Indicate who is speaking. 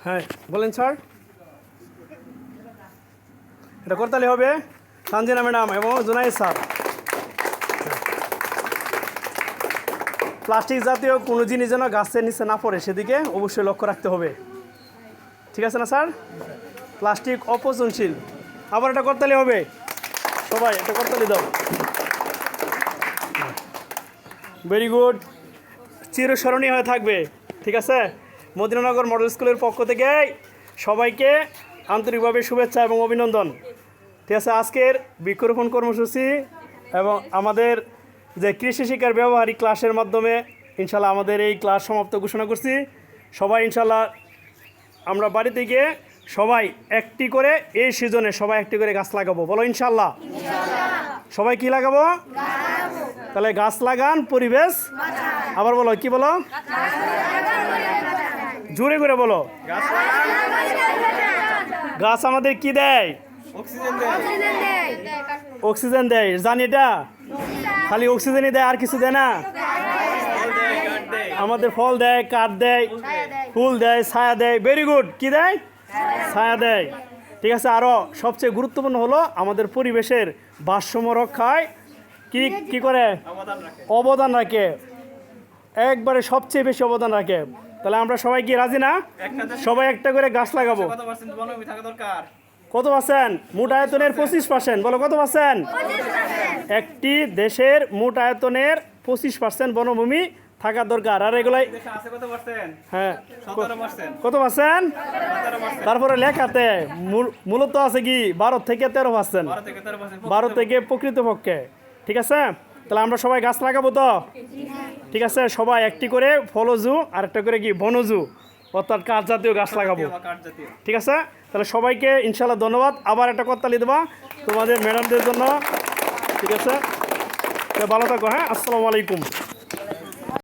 Speaker 1: হ্যাঁ বলেন স্যার, এটা করতালি হবে সানজিনা ম্যাডাম এবং জুনাইদ স্যার। প্লাস্টিক জাতীয় কোনো জিনিস যেন গাছের নিচে না পড়ে সেদিকে অবশ্যই লক্ষ্য রাখতে হবে, ঠিক আছে না স্যার? প্লাস্টিক অপচনশীল। আবার এটা করতালি হবে, সবাই এটা করতালি দাও। ভেরি গুড, চিরস্মরণীয় হয়ে থাকবে, ঠিক আছে? মদিনানগর মডেল স্কুলের পক্ষ থেকে সবাইকে আন্তরিকভাবে শুভেচ্ছা এবং অভিনন্দন, ঠিক আছে? আজকের বৃক্ষরোপণ কর্মসূচি এবং আমাদের যে কৃষি শিক্ষার ব্যবহারিক ক্লাসের মাধ্যমে ইনশাল্লাহ আমাদের এই ক্লাস সমাপ্ত ঘোষণা করছি। সবাই ইনশাল্লাহ আমরা বাড়ি থেকে সবাই একটি করে এই সিজনে সবাই একটি করে গাছ লাগাবো, বলো ইনশাল্লাহ। সবাই কি লাগাবো? তাহলে গাছ লাগান, পরিবেশ আবার বলো, কি বলো? জোরে করে বলো। গাছ আমাদের কি দেয়? অক্সিজেন দেয়, জানি এটা? খালি অক্সিজেনই দেয়, আর কিছু দেয় না? আমাদের ফল দেয়, কাঠ দেয়, ফুল দেয়, ছায়া দেয়। ভেরি গুড, কি দেয়? ছায়া দেয়, ঠিক আছে। আরও সবচেয়ে গুরুত্বপূর্ণ হলো আমাদের পরিবেশের ভারসাম্য রক্ষায় কি করে অবদান রাখে, একবারে সবচেয়ে বেশি অবদান রাখে। তাহলে আমরা সবাই কি রাজি না? সবাই একটা করে গাছ লাগাবো। কত পার্সেন্ট? মোট আয়তনের 25%। বলো কত পার্সেন্ট? একটি দেশের মোট আয়তনের 25% বনভূমি থাকা দরকার। আর এগুলাই হ্যাঁ কত পার্সেন্ট? তারপরে লেখাতে মূলত আছে কি 12 থেকে 13%, 12 থেকে প্রকৃতপক্ষে, ঠিক আছে? তাহলে আমরা সবাই গাছ লাগাবো তো, ঠিক আছে? সবাই একটি করে ফলজু আর একটা করে কি বনজু অর্থাৎ কাঠ জাতীয় গাছ লাগাবো, ঠিক আছে? তাহলে সবাইকে ইনশাল্লাহ ধন্যবাদ। আবার একটা করতালি দেবা তোমাদের ম্যাডামদের জন্য, ঠিক আছে? ভালো থাকো, হ্যাঁ, আসসালামু আলাইকুম।